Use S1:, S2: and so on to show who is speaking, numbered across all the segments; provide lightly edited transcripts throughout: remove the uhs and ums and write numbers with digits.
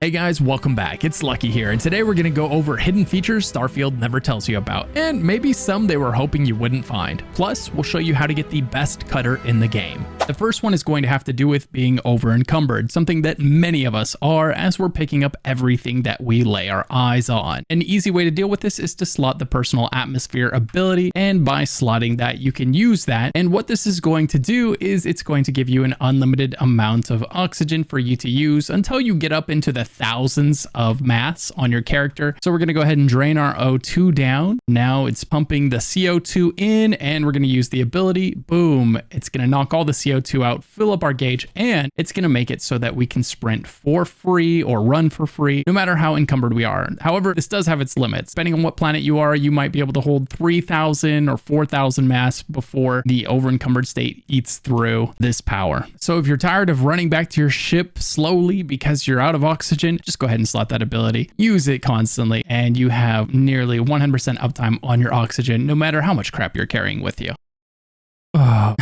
S1: Hey guys, welcome back. It's Lucky here, and today we're gonna go over hidden features Starfield never tells you about, and maybe some they were hoping you wouldn't find. Plus, we'll show you how to get the best cutter in the game. The first one is going to have to do with being over encumbered, something that many of us are as we're picking up everything that we lay our eyes on. An easy way to deal with this is to slot the personal atmosphere ability, and by slotting that, you can use that. And what this is going to do is it's going to give you an unlimited amount of oxygen for you to use until you get up into the thousands of mass on your character. So we're going to go ahead and drain our O2 down. Now it's pumping the CO2 in, and we're going to use the ability. Boom. It's going to knock all the CO2 out, fill up our gauge, and it's going to make it so that we can sprint for free or run for free, no matter how encumbered we are. However, this does have its limits. Depending on what planet you are, you might be able to hold 3,000 or 4,000 mass before the over encumbered state eats through this power. So if you're tired of running back to your ship slowly because you're out of oxygen, just go ahead and slot that ability. Use it constantly, and you have nearly 100% uptime on your oxygen, no matter how much crap you're carrying with you. Oh.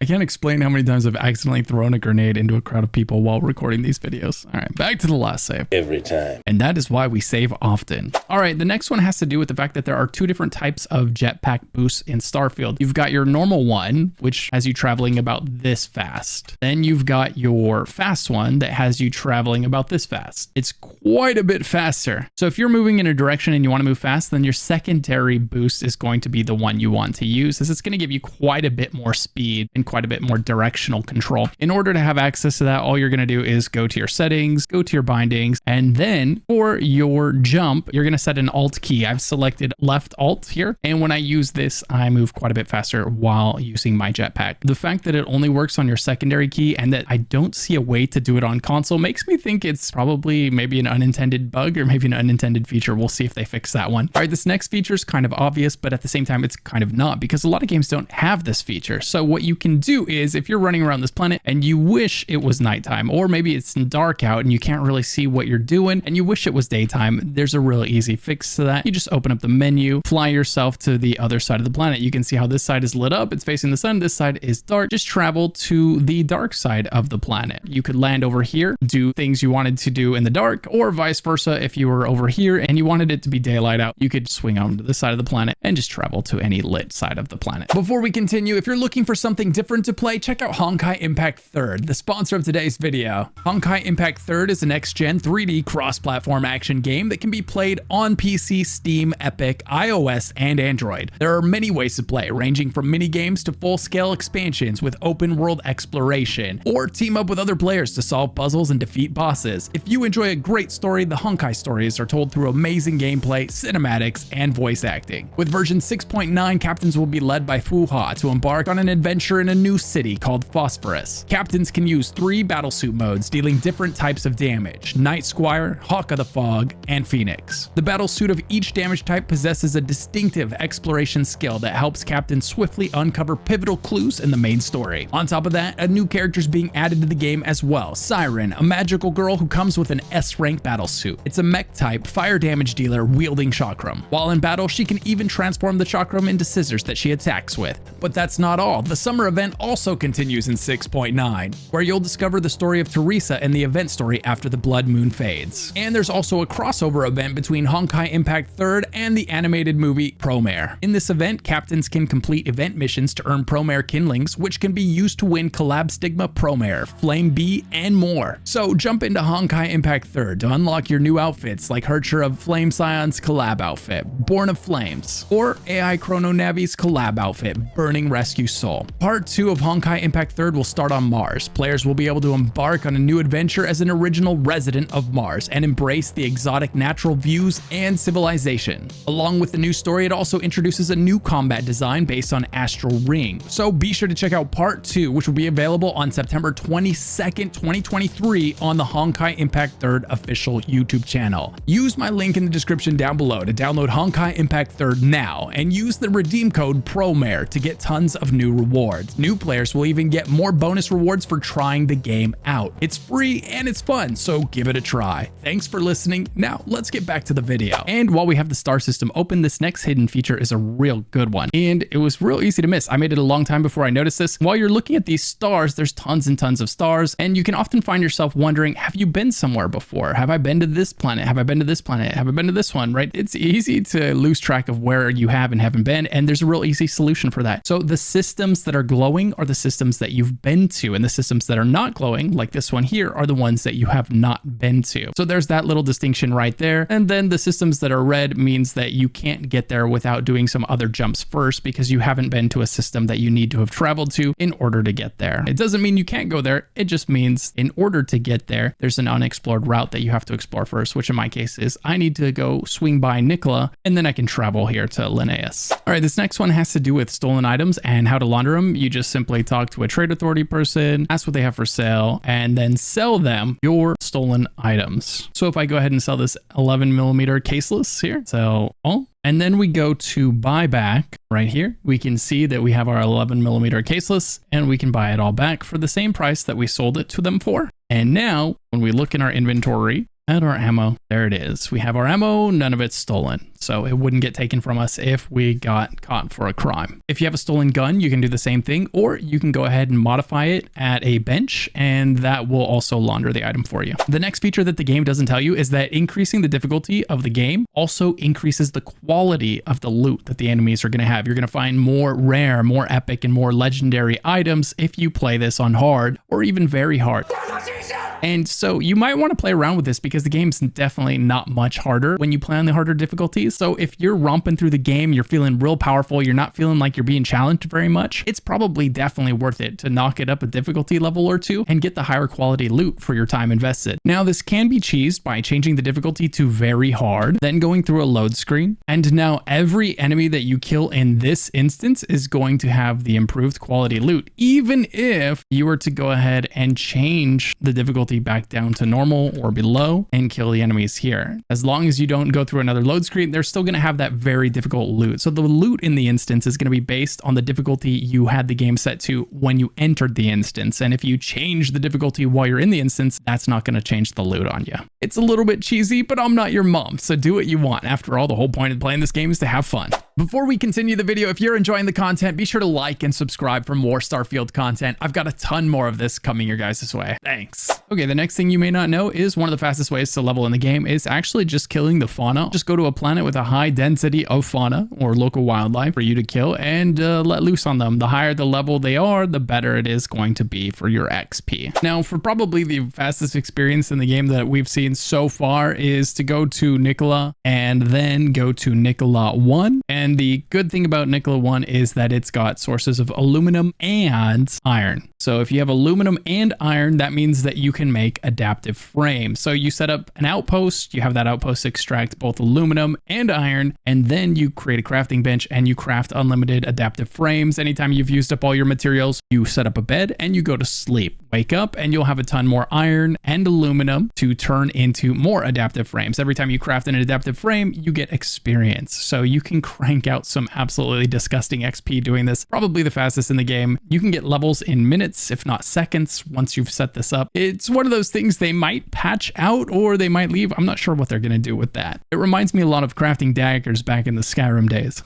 S1: I can't explain how many times I've accidentally thrown a grenade into a crowd of people while recording these videos. All right, back to the last save.
S2: Every time.
S1: And that is why we save often. All right, the next one has to do with the fact that there are two different types of jetpack boosts in Starfield. You've got your normal one, which has you traveling about this fast. Then you've got your fast one that has you traveling about this fast. It's quite a bit faster. So if you're moving in a direction and you want to move fast, then your secondary boost is going to be the one you want to use, as it's going to give you quite a bit more speed and quite a bit more directional control. In order to have access to that, all you're going to do is go to your settings, go to your bindings, and then for your jump, you're going to set an alt key. I've selected left alt here, and when I use this, I move quite a bit faster while using my jetpack. The fact that it only works on your secondary key and that I don't see a way to do it on console makes me think it's probably maybe an unintended bug or maybe an unintended feature. We'll see if they fix that one. All right, this next feature is kind of obvious, but at the same time, it's kind of not, because a lot of games don't have this feature. So what you can do is if you're running around this planet and you wish it was nighttime, or maybe it's dark out and you can't really see what you're doing and you wish it was daytime, there's a really easy fix to that. You just open up the menu, fly yourself to the other side of the planet. You can see how this side is lit up. It's facing the sun. This side is dark. Just travel to the dark side of the planet. You could land over here, do things you wanted to do in the dark, or vice versa. If you were over here and you wanted it to be daylight out, you could swing on to this side of the planet and just travel to any lit side of the planet. Before we continue, if you're looking for something different to play, check out Honkai Impact Third, the sponsor of today's video. Honkai Impact Third is a next-gen 3D cross-platform action game that can be played on PC, Steam, Epic, iOS, and Android. There are many ways to play, ranging from mini-games to full-scale expansions with open-world exploration, or team up with other players to solve puzzles and defeat bosses. If you enjoy a great story, the Honkai stories are told through amazing gameplay, cinematics, and voice acting. With version 6.9, captains will be led by Fuha to embark on an adventure in a new city called Phosphorus. Captains can use 3 battlesuit modes, dealing different types of damage: Night Squire, Hawk of the Fog, and Phoenix. The battlesuit of each damage type possesses a distinctive exploration skill that helps captains swiftly uncover pivotal clues in the main story. On top of that, a new character is being added to the game as well: Siren, a magical girl who comes with an S-rank battlesuit. It's a mech type fire damage dealer wielding chakram. While in battle, she can even transform the chakram into scissors that she attacks with. But that's not all. The summer event also continues in 6.9, where you'll discover the story of Teresa and the event story after the blood moon fades. And there's also a crossover event between Honkai Impact Third and the animated movie Promare. In this event, captains can complete event missions to earn Promare kindlings, which can be used to win Collab Stigma Promare, Flame B, and more. So jump into Honkai Impact Third to unlock your new outfits like Hercher of Flame Scion's collab outfit, Born of Flames, or AI Chrono Navi's collab outfit, Burning Rescue Soul. Part 2 of Honkai Impact Third will start on Mars. Players will be able to embark on a new adventure as an original resident of Mars and embrace the exotic natural views and civilization. Along with the new story, it also introduces a new combat design based on Astral Ring. So be sure to check out Part 2, which will be available on September 22nd, 2023 on the Honkai Impact Third official YouTube channel. Use my link in the description down below to download Honkai Impact Third now, and use the redeem code PROMARE to get tons of new rewards. New players will even get more bonus rewards for trying the game out. It's free and it's fun, so give it a try. Thanks for listening. Now let's get back to the video. And while we have the star system open, this next hidden feature is a real good one. And it was real easy to miss. I made it a long time before I noticed this. While you're looking at these stars, there's tons and tons of stars, and you can often find yourself wondering, have you been somewhere before? Have I been to this planet? Have I been to this planet? Have I been to this one, right? It's easy to lose track of where you have and haven't been, and there's a real easy solution for that. So the systems that are glowing are the systems that you've been to, and the systems that are not glowing, like this one here, are the ones that you have not been to. So there's that little distinction right there. And then the systems that are red means that you can't get there without doing some other jumps first, because you haven't been to a system that you need to have traveled to in order to get there. It doesn't mean you can't go there. It just means in order to get there, there's an unexplored route that you have to explore first, which in my case is I need to go swing by Nicola, and then I can travel here to Linnaeus. All right, this next one has to do with stolen items and how to launder them. You just simply talk to a trade authority person, ask what they have for sale, and then sell them your stolen items. So if I go ahead and sell this 11mm caseless here, sell all. And then we go to buy back right here. We can see that we have our 11mm caseless, and we can buy it all back for the same price that we sold it to them for. And now when we look in our inventory at our ammo, there it is. We have our ammo, none of it's stolen. So it wouldn't get taken from us if we got caught for a crime. If you have a stolen gun, you can do the same thing, or you can go ahead and modify it at a bench, and that will also launder the item for you. The next feature that the game doesn't tell you is that increasing the difficulty of the game also increases the quality of the loot that the enemies are going to have. You're going to find more rare, more epic, and more legendary items if you play this on hard or even very hard. And so you might want to play around with this, because the game's definitely not much harder when you play on the harder difficulties. So if you're romping through the game, you're feeling real powerful, you're not feeling like you're being challenged very much, it's probably definitely worth it to knock it up a difficulty level or two and get the higher quality loot for your time invested. Now, this can be cheesed by changing the difficulty to very hard, then going through a load screen. And now every enemy that you kill in this instance is going to have the improved quality loot, even if you were to go ahead and change the difficulty back down to normal or below and kill the enemies here. As long as you don't go through another load screen, they're still going to have that very difficult loot. So the loot in the instance is going to be based on the difficulty you had the game set to when you entered the instance. And if you change the difficulty while you're in the instance, that's not going to change the loot on you. It's a little bit cheesy, but I'm not your mom, so do what you want. After all, the whole point of playing this game is to have fun. Before we continue the video, if you're enjoying the content, be sure to like and subscribe for more Starfield content. I've got a ton more of this coming your guys' way. Thanks. Okay, the next thing you may not know is one of the fastest ways to level in the game is actually just killing the fauna. Just go to a planet with a high density of fauna or local wildlife for you to kill and let loose on them. The higher the level they are, the better it is going to be for your XP. Now, for probably the fastest experience in the game that we've seen so far is to go to Nicola and then go to Nicola 1. And the good thing about Nicola 1 is that it's got sources of aluminum and iron. So if you have aluminum and iron, that means that you can make adaptive frames. So you set up an outpost, you have that outpost extract both aluminum and iron, and then you create a crafting bench and you craft unlimited adaptive frames. Anytime you've used up all your materials, you set up a bed and you go to sleep. Wake up and you'll have a ton more iron and aluminum to turn into more adaptive frames. Every time you craft an adaptive frame, you get experience. So you can crank out some absolutely disgusting XP doing this. Probably the fastest in the game. You can get levels in minutes, if not seconds, once you've set this up. It's one of those things they might patch out or they might leave. I'm not sure what they're going to do with that. It reminds me a lot of crafting daggers back in the Skyrim days.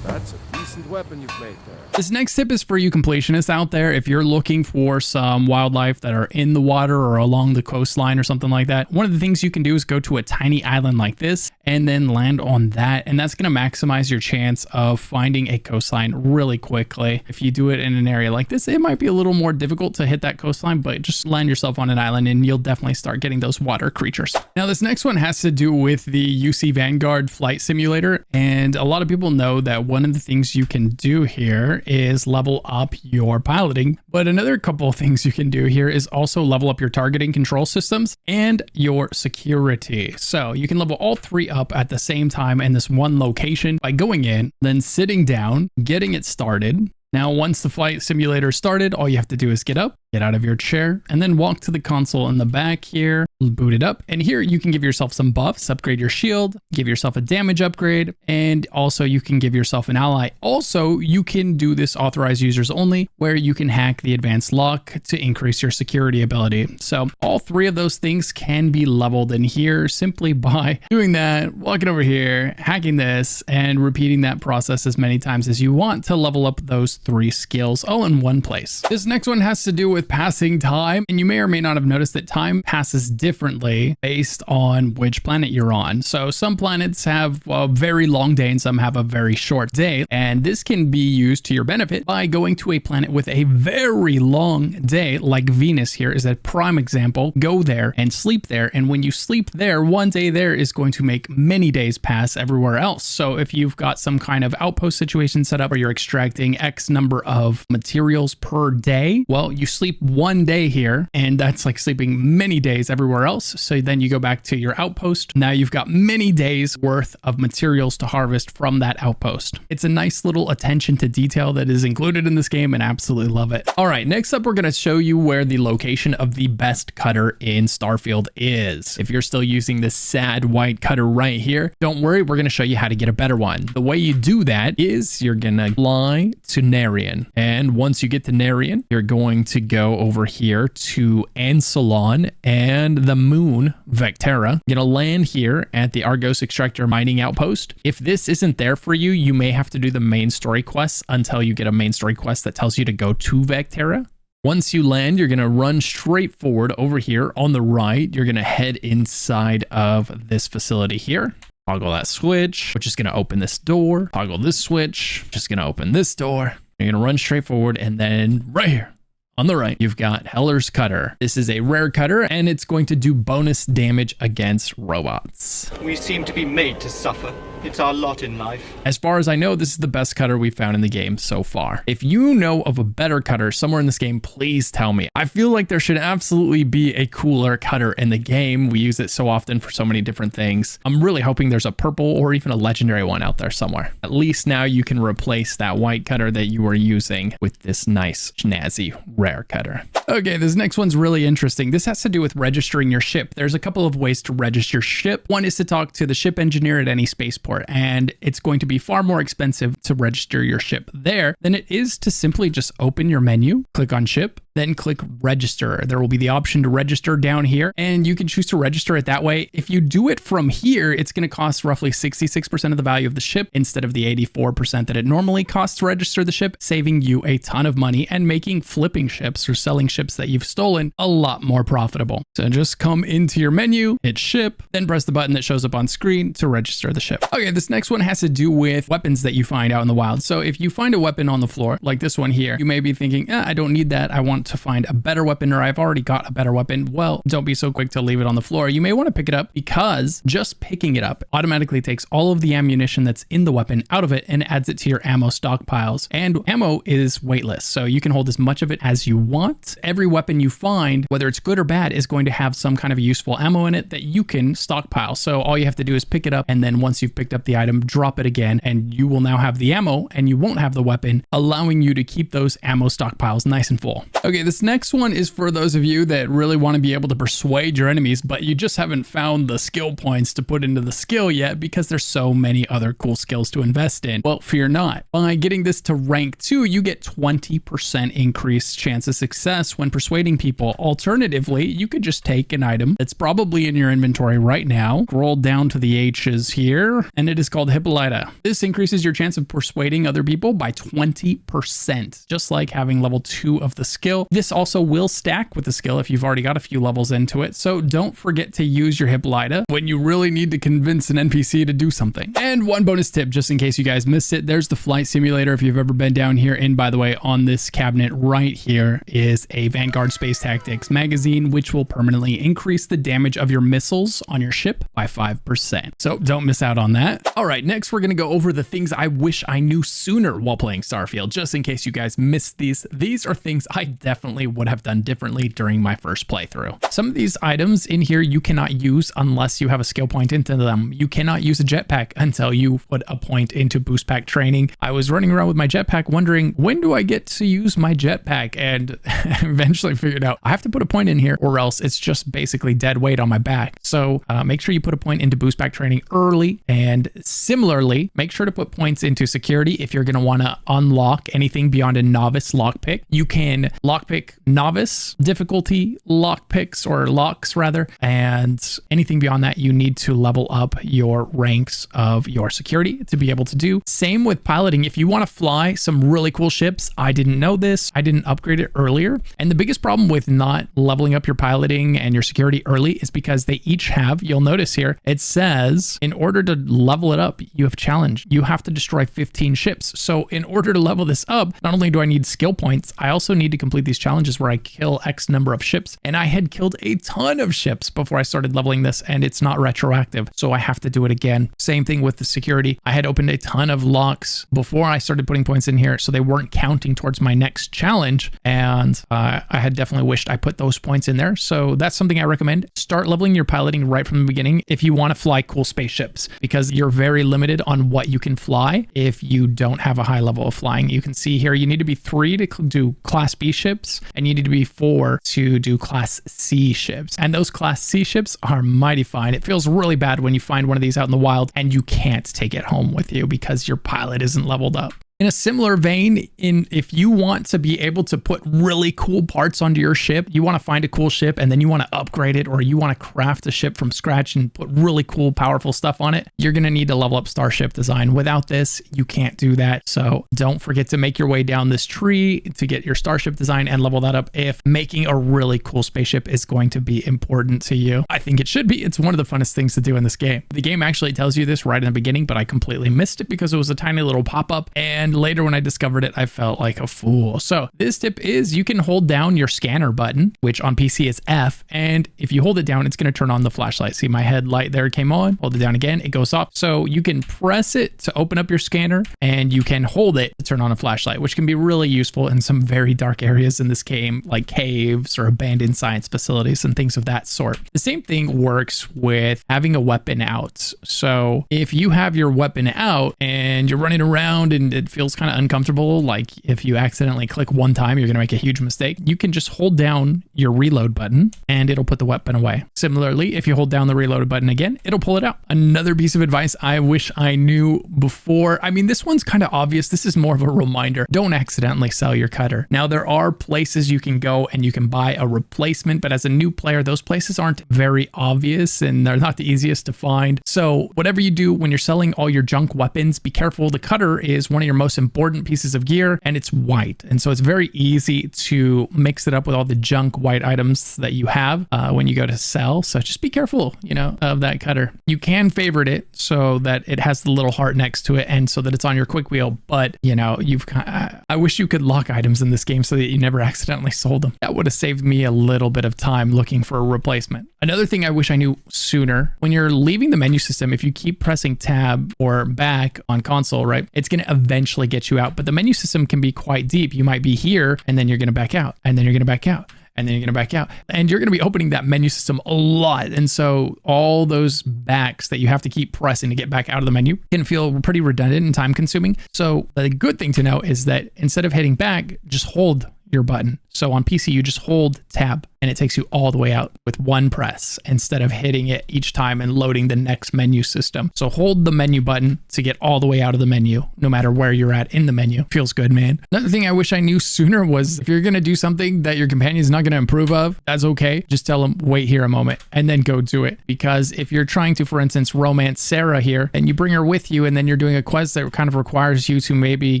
S2: That's a decent weapon you've made there.
S1: This next tip is for you completionists out there. If you're looking for some wildlife that are in the water or along the coastline or something like that, one of the things you can do is go to a tiny island like this and then land on that. And that's going to maximize your chance of finding a coastline really quickly. If you do it in an area like this, it might be a little more difficult to hit that coastline, but just land yourself on an island and you'll definitely start getting those water creatures. Now, this next one has to do with the UC Vanguard flight simulator. And a lot of people know that one of the things you can do here is level up your piloting, but another couple of things you can do here is also level up your targeting control systems and your security. So you can level all three up at the same time in this one location by going in, then sitting down, getting it started. Now, once the flight simulator started, all you have to do is get up, Get out of your chair and then walk to the console in the back here, boot it up. And here you can give yourself some buffs, upgrade your shield, give yourself a damage upgrade, and also you can give yourself an ally. Also, you can do this authorized users only, where you can hack the advanced lock to increase your security ability. So all three of those things can be leveled in here simply by doing that, walking over here, hacking this, and repeating that process as many times as you want to level up those three skills all in one place. This next one has to do with passing time, and you may or may not have noticed that time passes differently based on which planet you're on. So some planets have a very long day and some have a very short day, and this can be used to your benefit by going to a planet with a very long day, like Venus here is a prime example. Go there and sleep there, and when you sleep there, one day there is going to make many days pass everywhere else. So if you've got some kind of outpost situation set up where you're extracting X number of materials per day, well, you sleep one day here, and that's like sleeping many days everywhere else. So then you go back to your outpost. Now you've got many days worth of materials to harvest from that outpost. It's a nice little attention to detail that is included in this game, and I absolutely love it. All right, next up, we're going to show you where the location of the best cutter in Starfield is. If you're still using this sad white cutter right here, don't worry, we're going to show you how to get a better one. The way you do that is you're going to fly to Narian, and once you get to Narian, you're going to go over here to Ansalon and the moon Vectera. You're going to land here at the Argos Extractor mining outpost. If this isn't there for you, you may have to do the main story quests until you get a main story quest that tells you to go to Vectera. Once you land, you're going to run straight forward over here on the right. You're going to head inside of this facility here. Toggle that switch, which is going to open this door. Toggle this switch, which is going to open this door. You're going to run straight forward, and then right here on the right, you've got Heller's Cutter. This is a rare cutter, and it's going to do bonus damage against robots.
S3: We seem to be made to suffer. It's our lot in life.
S1: As far as I know, this is the best cutter we've found in the game so far. If you know of a better cutter somewhere in this game, please tell me. I feel like there should absolutely be a cooler cutter in the game. We use it so often for so many different things. I'm really hoping there's a purple or even a legendary one out there somewhere. At least now you can replace that white cutter that you were using with this nice snazzy rare cutter. Okay, this next one's really interesting. This has to do with registering your ship. There's a couple of ways to register your ship. One is to talk to the ship engineer at any spaceport, and it's going to be far more expensive to register your ship there than it is to simply just open your menu, click on ship, then click register. There will be the option to register down here, and you can choose to register it that way. If you do it from here, it's going to cost roughly 66% of the value of the ship instead of the 84% that it normally costs to register the ship, saving you a ton of money and making flipping ships or selling ships that you've stolen a lot more profitable. So just come into your menu, hit ship, then press the button that shows up on screen to register the ship. Okay, this next one has to do with weapons that you find out in the wild. So if you find a weapon on the floor, like this one here, you may be thinking, I don't need that. I want to find a better weapon, or I've already got a better weapon. Well, don't be so quick to leave it on the floor. You may want to pick it up, because just picking it up automatically takes all of the ammunition that's in the weapon out of it and adds it to your ammo stockpiles. And ammo is weightless, so you can hold as much of it as you want. Every weapon you find, whether it's good or bad, is going to have some kind of useful ammo in it that you can stockpile. So all you have to do is pick it up, and then once you've picked up the item, drop it again, and you will now have the ammo and you won't have the weapon, allowing you to keep those ammo stockpiles nice and full. Okay, this next one is for those of you that really want to be able to persuade your enemies, but you just haven't found the skill points to put into the skill yet because there's so many other cool skills to invest in. Well, fear not. By getting this to rank 2, you get 20% increased chance of success when persuading people. Alternatively, you could just take an item that's probably in your inventory right now, scroll down to the H's here, and it is called Hippolyta. This increases your chance of persuading other people by 20%, just like having level 2 of the skill. This also will stack with the skill if you've already got a few levels into it, so don't forget to use your Hippolyta when you really need to convince an NPC to do something. And one bonus tip, just in case you guys missed it, there's the flight simulator if you've ever been down here. And by the way, on this cabinet right here is a Vanguard Space Tactics magazine, which will permanently increase the damage of your missiles on your ship by 5%. So don't miss out on that. that. All right, next we're going to go over the things I wish I knew sooner while playing Starfield, just in case you guys missed these. These are things I definitely would have done differently during my first playthrough. Some of these items in here you cannot use unless you have a skill point into them. You cannot use a jetpack until you put a point into boost pack training. I was running around with my jetpack wondering, when do I get to use my jetpack? And eventually figured out I have to put a point in here or else it's just basically dead weight on my back. So make sure you put a point into boost pack training early, and similarly, make sure to put points into security if you're going to want to unlock anything beyond a novice lockpick. You can lockpick novice difficulty lockpicks or locks rather, and anything beyond that you need to level up your ranks of your security to be able to do. Same with piloting. If you want to fly some really cool ships, I didn't know this, I didn't upgrade it earlier, and the biggest problem with not leveling up your piloting and your security early is because they each have, you'll notice here, it says in order to level it up, you have challenge. You have to destroy 15 ships. So in order to level this up, not only do I need skill points, I also need to complete these challenges where I kill X number of ships. And I had killed a ton of ships before I started leveling this, and it's not retroactive. So I have to do it again. Same thing with the security. I had opened a ton of locks before I started putting points in here, so they weren't counting towards my next challenge. And I had definitely wished I put those points in there. So that's something I recommend. Start leveling your piloting right from the beginning if you want to fly cool spaceships, because you're very limited on what you can fly if you don't have a high level of flying. You can see here you need to be 3 to do class B ships, and you need to be 4 to do class C ships. And those class C ships are mighty fine. It feels really bad when you find one of these out in the wild and you can't take it home with you because your pilot isn't leveled up. In a similar vein, if you want to be able to put really cool parts onto your ship, you want to find a cool ship and then you want to upgrade it, or you want to craft a ship from scratch and put really cool, powerful stuff on it, you're going to need to level up starship design. Without this, you can't do that. So don't forget to make your way down this tree to get your starship design and level that up if making a really cool spaceship is going to be important to you. I think it should be. It's one of the funnest things to do in this game. The game actually tells you this right in the beginning, but I completely missed it because it was a tiny little pop-up, and later when I discovered it, I felt like a fool. So this tip is you can hold down your scanner button, which on PC is F, and if you hold it down, it's going to turn on the flashlight. See, my headlight there came on, hold it down again, it goes off. So you can press it to open up your scanner, and you can hold it to turn on a flashlight, which can be really useful in some very dark areas in this game, like caves or abandoned science facilities and things of that sort. The same thing works with having a weapon out. So if you have your weapon out and you're running around and it feels kind of uncomfortable, like if you accidentally click one time, you're going to make a huge mistake, you can just hold down your reload button and it'll put the weapon away. Similarly, if you hold down the reload button again, it'll pull it out. Another piece of advice I wish I knew before, I mean, this one's kind of obvious. This is more of a reminder. Don't accidentally sell your cutter. Now, there are places you can go and you can buy a replacement, but as a new player, those places aren't very obvious and they're not the easiest to find. So whatever you do when you're selling all your junk weapons, be careful. The cutter is one of your most important pieces of gear, and it's white, and so it's very easy to mix it up with all the junk white items that you have when you go to sell. So just be careful, of that cutter. You can favorite it so that it has the little heart next to it and so that it's on your quick wheel, but I wish you could lock items in this game so that you never accidentally sold them. That would have saved me a little bit of time looking for a replacement. Another thing I wish I knew sooner, when you're leaving the menu system, if you keep pressing tab or back on console, right, it's going to eventually get you out. But the menu system can be quite deep. You might be here and then you're going to back out, and then you're going to back out, and then you're going to back out, and you're going to be opening that menu system a lot. And so all those backs that you have to keep pressing to get back out of the menu can feel pretty redundant and time consuming. So the good thing to know is that instead of hitting back, just hold your button. So on PC, you just hold tab and it takes you all the way out with one press instead of hitting it each time and loading the next menu system. So hold the menu button to get all the way out of the menu, no matter where you're at in the menu. Feels good, man. Another thing I wish I knew sooner was if you're going to do something that your companion is not going to approve of, that's okay. Just tell them, wait here a moment, and then go do it. Because if you're trying to, for instance, romance Sarah here, and you bring her with you, and then you're doing a quest that kind of requires you to maybe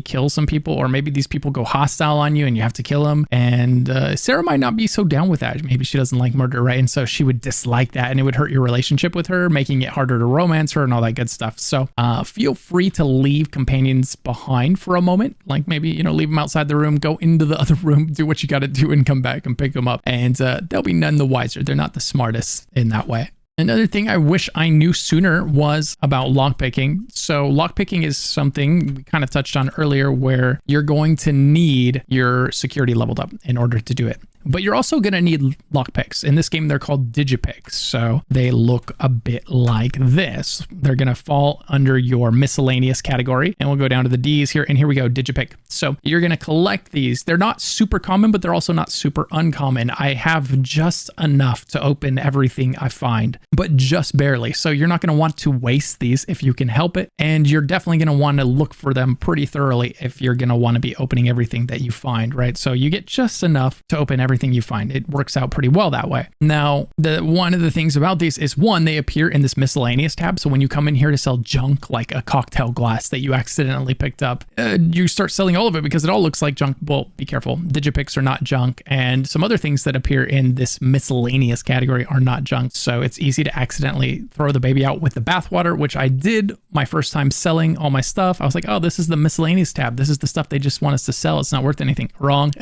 S1: kill some people, or maybe these people go hostile on you and you have to kill them, and Sarah might not be so down with that. Maybe she doesn't like murder, right? And so she would dislike that, and it would hurt your relationship with her, making it harder to romance her and all that good stuff. So feel free to leave companions behind for a moment, like maybe, leave them outside the room, go into the other room, do what you got to do, and come back and pick them up. And they'll be none the wiser. They're not the smartest in that way. Another thing I wish I knew sooner was about lockpicking. So lockpicking is something we kind of touched on earlier where you're going to need your security leveled up in order to do it. But you're also going to need lockpicks. In this game, they're called digipicks. So they look a bit like this. They're going to fall under your miscellaneous category. And we'll go down to the D's here. And here we go, digipick. So you're going to collect these. They're not super common, but they're also not super uncommon. I have just enough to open everything I find, but just barely. So you're not going to want to waste these if you can help it. And you're definitely going to want to look for them pretty thoroughly if you're going to want to be opening everything that you find, right? So you get just enough to open everything you find. It works out pretty well that way. Now, one of the things about these is one, they appear in this miscellaneous tab. So when you come in here to sell junk, like a cocktail glass that you accidentally picked up, you start selling all of it because it all looks like junk. Well, be careful. Digipicks are not junk. And some other things that appear in this miscellaneous category are not junk. So it's easy to accidentally throw the baby out with the bathwater, which I did my first time selling all my stuff. I was like, oh, this is the miscellaneous tab. This is the stuff they just want us to sell. It's not worth anything. Wrong.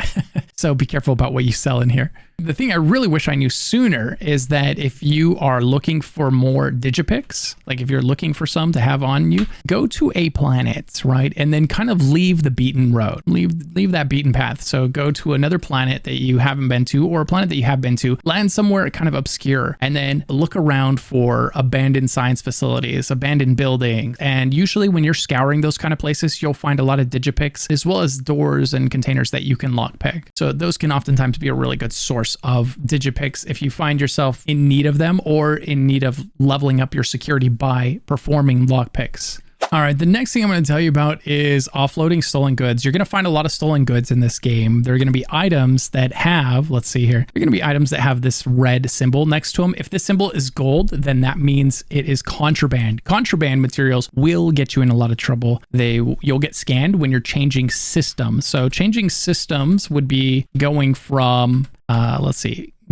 S1: So be careful about what you sell in here. The thing I really wish I knew sooner is that if you are looking for more digipicks, like if you're looking for some to have on you, go to a planet, right? And then kind of leave the beaten road, leave that beaten path. So go to another planet that you haven't been to or a planet that you have been to, land somewhere kind of obscure, and then look around for abandoned science facilities, abandoned buildings. And usually when you're scouring those kind of places, you'll find a lot of digipicks as well as doors and containers that you can lockpick. So those can oftentimes be a really good source of digipicks if you find yourself in need of them or in need of leveling up your security by performing lockpicks. All right, the next thing I'm going to tell you about is offloading stolen goods. You're going to find a lot of stolen goods in this game. There are going to be items that have, let's see here, there are going to be items that have this red symbol next to them. If this symbol is gold, then that means it is contraband. Contraband materials will get you in a lot of trouble. You'll get scanned when you're changing systems. So changing systems would be going from,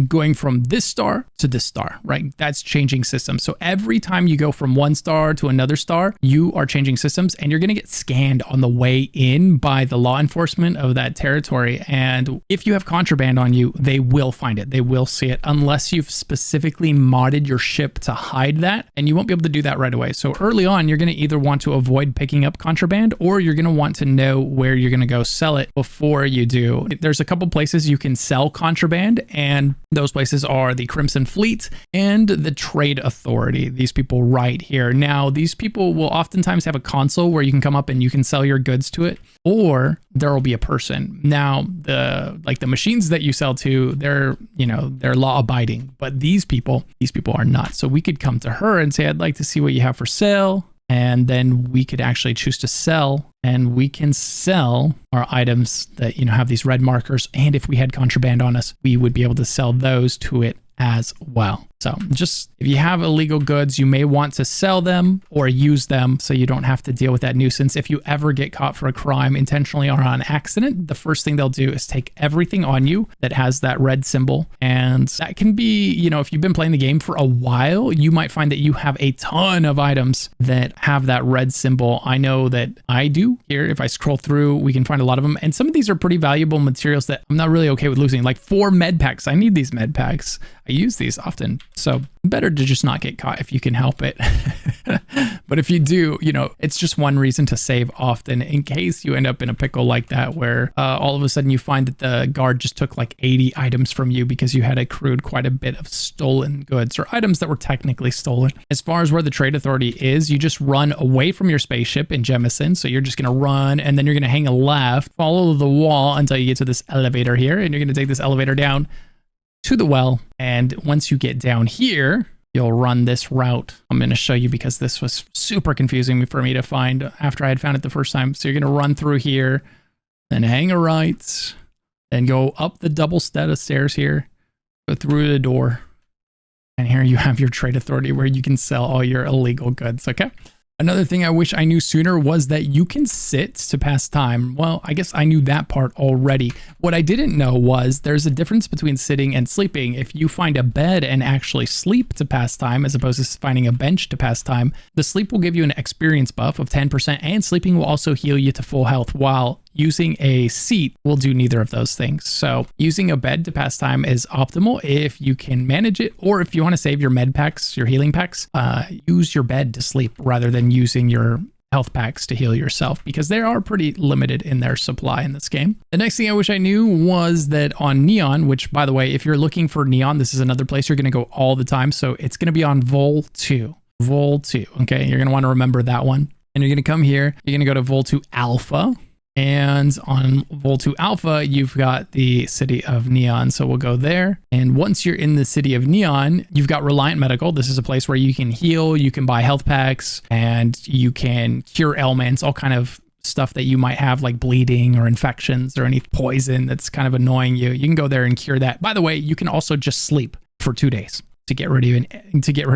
S1: going from this star to this star, right? That's changing systems. So every time you go from one star to another star, you are changing systems and you're going to get scanned on the way in by the law enforcement of that territory. And if you have contraband on you, they will find it. They will see it unless you've specifically modded your ship to hide that. And you won't be able to do that right away. So early on, you're going to either want to avoid picking up contraband or you're going to want to know where you're going to go sell it before you do. There's a couple places you can sell contraband, and those places are the Crimson Fleet and the Trade Authority. These people right here. Now, these people will oftentimes have a console where you can come up and you can sell your goods to it, or there will be a person. Now, the machines that you sell to, they're law abiding, but these people are not. So we could come to her and say, I'd like to see what you have for sale. And then we could actually choose to sell, and we can sell our items that, have these red markers. And if we had contraband on us, we would be able to sell those to it as well. So just if you have illegal goods, you may want to sell them or use them so you don't have to deal with that nuisance. If you ever get caught for a crime intentionally or on accident, the first thing they'll do is take everything on you that has that red symbol. And that can be, if you've been playing the game for a while, you might find that you have a ton of items that have that red symbol. I know that I do here. If I scroll through, we can find a lot of them. And some of these are pretty valuable materials that I'm not really okay with losing, like 4 med packs. I need these med packs. I use these often. So better to just not get caught if you can help it. But if you do, it's just one reason to save often in case you end up in a pickle like that, where all of a sudden you find that the guard just took like 80 items from you because you had accrued quite a bit of stolen goods or items that were technically stolen. As far as where the Trade Authority is, you just run away from your spaceship in Jemison. So you're just going to run and then you're going to hang a left, follow the wall until you get to this elevator here. And you're going to take this elevator down to the well. And once you get down here, you'll run this route. I'm going to show you because this was super confusing for me to find after I had found it the first time. So you're going to run through here, then hang a right, then go up the double set of stairs here, go through the door. And here you have your Trade Authority where you can sell all your illegal goods. Okay. Another thing I wish I knew sooner was that you can sit to pass time. Well, I guess I knew that part already. What I didn't know was there's a difference between sitting and sleeping. If you find a bed and actually sleep to pass time, as opposed to finding a bench to pass time, the sleep will give you an experience buff of 10%, and sleeping will also heal you to full health while using a seat will do neither of those things. So using a bed to pass time is optimal if you can manage it, or if you want to save your med packs, your healing packs, use your bed to sleep rather than using your health packs to heal yourself, because they are pretty limited in their supply in this game. The next thing I wish I knew was that on Neon, which by the way, if you're looking for Neon, this is another place you're going to go all the time. So it's going to be on Vol 2. Vol 2. Okay. You're going to want to remember that one. And you're going to come here. You're going to go to Vol 2 Alpha. And on Vol 2 Alpha, you've got the City of Neon. So we'll go there. And once you're in the City of Neon, you've got Reliant Medical. This is a place where you can heal, you can buy health packs, and you can cure ailments, all kind of stuff that you might have, like bleeding or infections or any poison that's kind of annoying you. You can go there and cure that. By the way, you can also just sleep for 2 days to get rid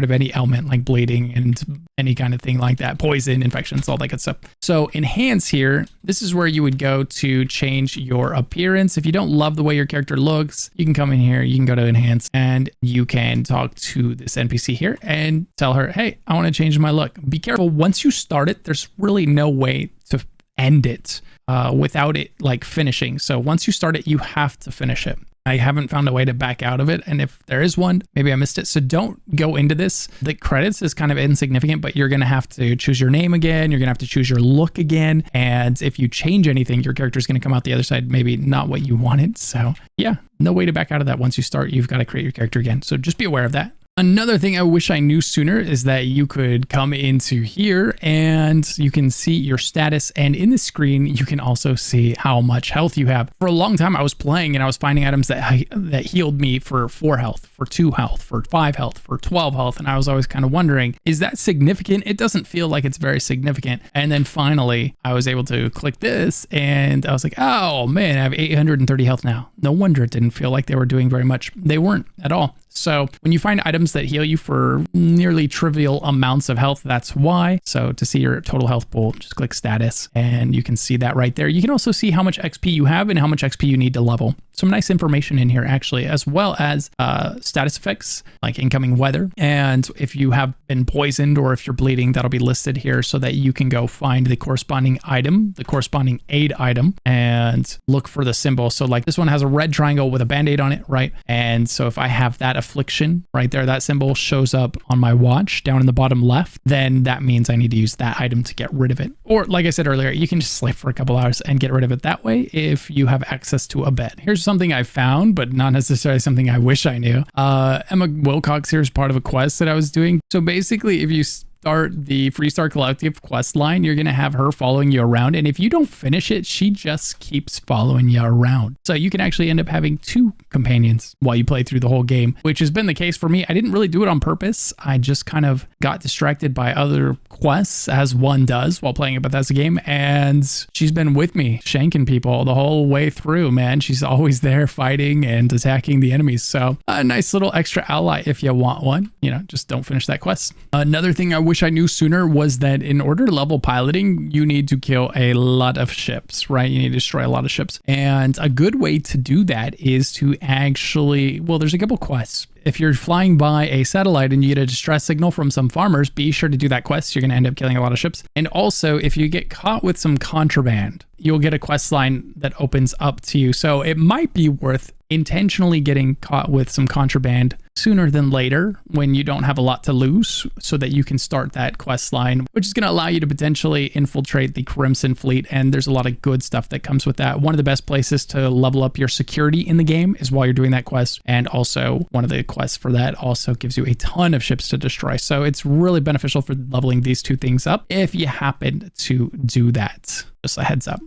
S1: of any ailment like bleeding and any kind of thing like that, poison, infections, all that good stuff. So enhance here, this is where you would go to change your appearance. If you don't love the way your character looks, you can come in here, you can go to enhance, and you can talk to this NPC here and tell her, hey, I want to change my look. Be careful, once you start it, there's really no way to end it without it like finishing. So once you start it, you have to finish it. I haven't found a way to back out of it. And if there is one, maybe I missed it. So don't go into this. The credits is kind of insignificant, but you're going to have to choose your name again. You're going to have to choose your look again. And if you change anything, your character is going to come out the other side, maybe not what you wanted. So yeah, no way to back out of that. Once you start, you've got to create your character again. So just be aware of that. Another thing I wish I knew sooner is that you could come into here and you can see your status, and in the screen you can also see how much health you have. For a long time I was playing and I was finding items that healed me for 4 health, for 2 health, for 5 health, for 12 health, and I was always kind of wondering, is that significant? It doesn't feel like it's very significant. And then finally I was able to click this and I was like, oh man, I have 830 health now. No wonder it didn't feel like they were doing very much. They weren't at all. So when you find items that heal you for nearly trivial amounts of health, that's why. So to see your total health pool, just click status and you can see that right there. You can also see how much XP you have and how much XP you need to level. Some nice information in here actually, as well as status effects like incoming weather. And if you have been poisoned or if you're bleeding, that'll be listed here so that you can go find the corresponding item, the corresponding aid item, and look for the symbol. So like this one has a red triangle with a band-aid on it, right? And so if I have that affliction right there, that symbol shows up on my watch down in the bottom left, then that means I need to use that item to get rid of it. Or like I said earlier, you can just sleep for a couple hours and get rid of it that way if you have access to a bed. Here's something I found, but not necessarily something I wish I knew. Emma Wilcox here is part of a quest that I was doing. So basically, if you start the Freestar Collective quest line, you're going to have her following you around. And if you don't finish it, she just keeps following you around. So you can actually end up having 2 companions while you play through the whole game, which has been the case for me. I didn't really do it on purpose. I just kind of got distracted by other quests, as one does while playing a Bethesda game. And she's been with me, shanking people the whole way through, man. She's always there fighting and attacking the enemies. So a nice little extra ally if you want one. You know, just don't finish that quest. Another thing I wish I knew sooner was that in order to level piloting, you need to kill a lot of ships, right? You need to destroy a lot of ships. And a good way to do that is to actually, well, there's a couple quests. If you're flying by a satellite and you get a distress signal from some farmers, be sure to do that quest. You're going to end up killing a lot of ships. And also, if you get caught with some contraband, you'll get a quest line that opens up to you. So it might be worth intentionally getting caught with some contraband sooner than later when you don't have a lot to lose, so that you can start that quest line, which is going to allow you to potentially infiltrate the Crimson Fleet. And there's a lot of good stuff that comes with that. One of the best places to level up your security in the game is while you're doing that quest. And also one of the quests for that also gives you a ton of ships to destroy. So it's really beneficial for leveling these 2 things up if you happen to do that. Just a heads up.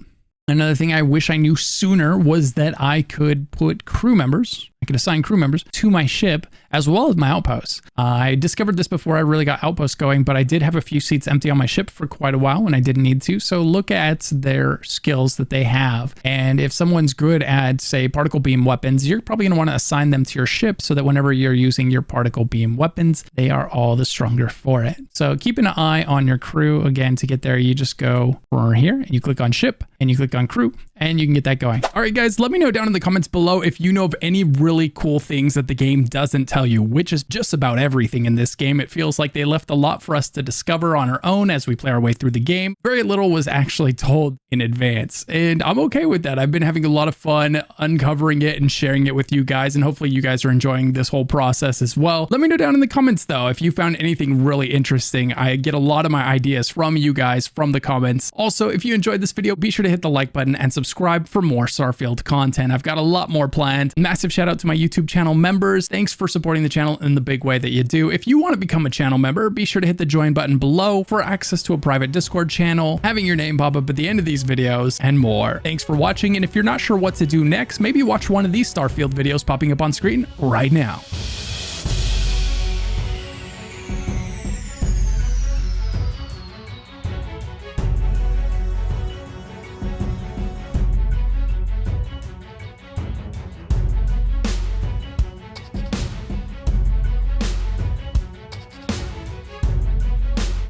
S1: Another thing I wish I knew sooner was that I could put crew members, I could assign crew members to my ship as well as my outposts. I discovered this before I really got outposts going, but I did have a few seats empty on my ship for quite a while when I didn't need to. So look at their skills that they have. And if someone's good at, say, particle beam weapons, you're probably going to want to assign them to your ship so that whenever you're using your particle beam weapons, they are all the stronger for it. So keep an eye on your crew. Again, to get there, you just go over here and you click on ship and you click on crew and you can get that going. All right, guys, let me know down in the comments below if you know of any really cool things that the game doesn't tell you, which is just about everything in this game. It feels like they left a lot for us to discover on our own as we play our way through the game. Very little was actually told in advance, and I'm okay with that. I've been having a lot of fun uncovering it and sharing it with you guys, and hopefully you guys are enjoying this whole process as well. Let me know down in the comments though if you found anything really interesting. I get a lot of my ideas from you guys from the comments. Also, if you enjoyed this video, be sure to hit the like button and subscribe for more Starfield content. I've got a lot more planned. Massive shout out to my YouTube channel members. Thanks for supporting the channel in the big way that you do. If you want to become a channel member, be sure to hit the join button below for access to a private Discord channel, having your name pop up at the end of these videos, and more. Thanks for watching, and if you're not sure what to do next, maybe watch one of these Starfield videos popping up on screen right now.